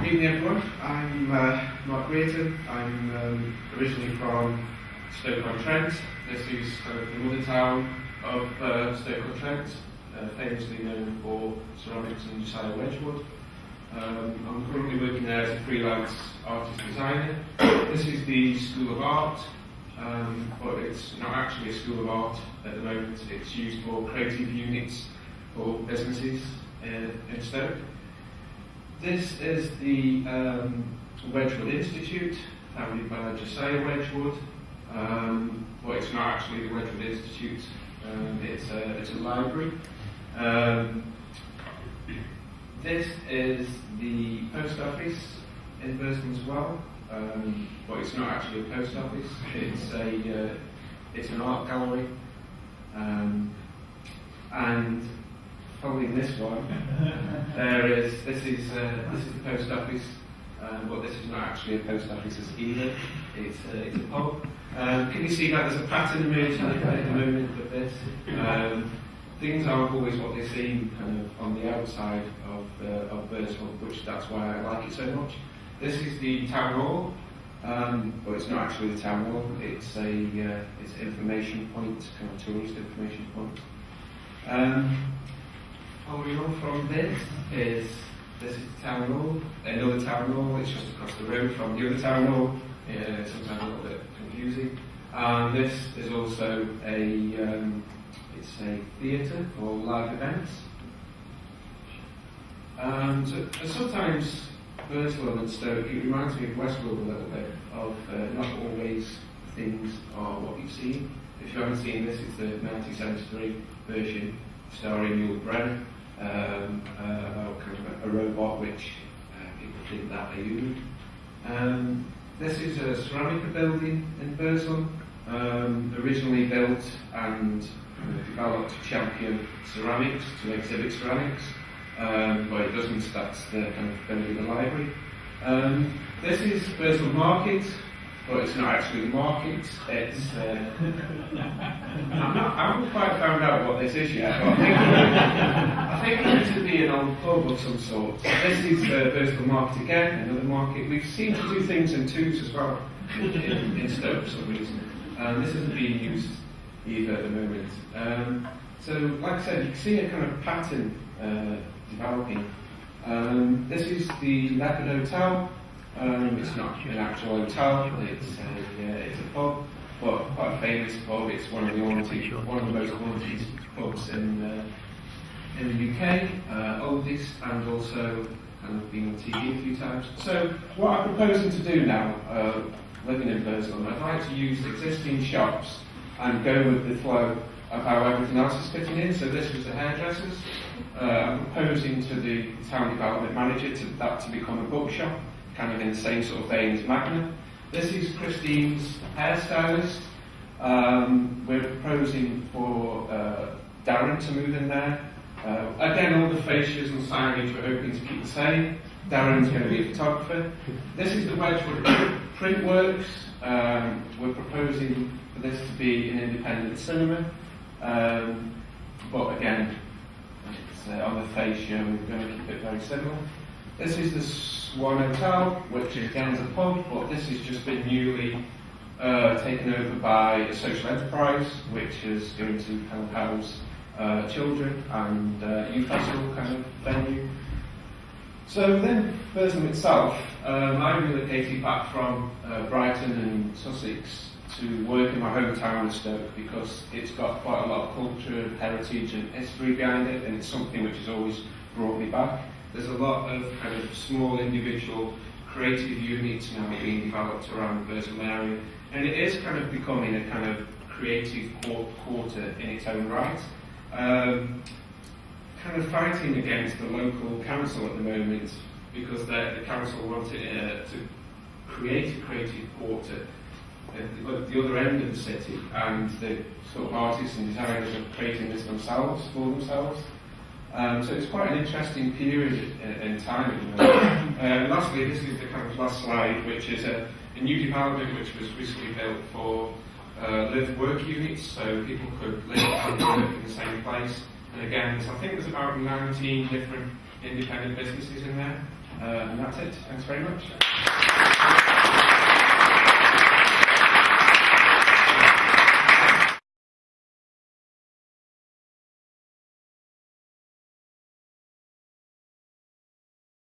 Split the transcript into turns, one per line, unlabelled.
evening everyone, I'm Mark Reardon. I'm originally from Stoke-on-Trent. This is kind of the mother town of Stoke-on-Trent, famously known for ceramics and Josiah Wedgwood. I'm currently working there as a freelance artist designer. This is the School of Art, but it's not actually a school of art at the moment. It's used for creative units for businesses in Stoke. This is the Wedgwood Institute, founded by Josiah Wedgwood, but it's not actually the Wedgwood Institute. It's a library. This is the post office in Burslem as well, but it's not actually a post office. It's an art gallery, and following this one, this is the post office, but this is not actually a post office either. It's a pub. Can you see that there's a pattern emerging at the moment with this? Things aren't always what they seem kind of on the outside of Burslem, which that's why I like it so much. This is the town hall, but it's not actually the town hall. It's an information point, kind of tourist information point. Following on from this is the town hall, another town hall. It's just across the road from the other town hall. Sometimes a little bit confusing. This is also it's a theatre for live events. So sometimes Burslem and Stoke, it reminds me of Westwood a little bit, of not always things are what you've seen. If you haven't seen this, it's the 1973 version starring Yul Brynner, about kind of a robot which people think that they human. This is a ceramic building in Burslem, originally built and developed to champion ceramics, to exhibit ceramics, but it doesn't, that's the kind of going to be the library. This is Burslem Market, but it's not actually the market. It's I haven't quite found out what this is yet, but I think it should be an old pub of some sort. This is Burslem Market again, another market. We seem to do things in twos as well in Stoke for some reason. This isn't being used either at the moment. So, like I said, you can see a kind of pattern developing. This is the Leopard Hotel. It's not an actual hotel, it's a pub, but quite a famous pub. It's one of the most haunted pubs in the UK, oldest, and also kind of been on TV a few times. So what I'm proposing to do now, living in Burslem, I'd like to use existing shops and go with the flow of how everything else is fitting in. So this was the hairdressers. I'm proposing to the town development manager to become a bookshop, kind of in the same sort of vein as Magna. This is Christine's hairstylist. We're proposing for Darren to move in there. Again, all the fascias and signage we're hoping to keep the same. Darren's going to be a photographer. This is the Wedgwood Print Works. We're proposing for this to be an independent cinema. But again, it's, on the fascia, we're going to keep it very similar. This is the Swan Hotel, which again is a pub, but this has just been newly taken over by a social enterprise, which is going to kind of house children and youth festival kind of venue. So then, Burslem itself, I relocated back from Brighton and Sussex to work in my hometown of Stoke because it's got quite a lot of culture, heritage and history behind it, and it's something which has always brought me back. There's a lot of kind of small individual creative units now being developed around the Burslem area, and it is kind of becoming a kind of creative quarter in its own right. Kind of fighting against the local council at the moment because the council wanted to create a creative quarter at the other end of the city, and the sort of artists and designers are creating this themselves, for themselves. So it's quite an interesting period in time. Lastly, this is the kind of last slide, which is a new development which was recently built for live-work units, so people could live and work in the same place. And again, I think there's about 19 different independent businesses in there. And that's it. Thanks very much.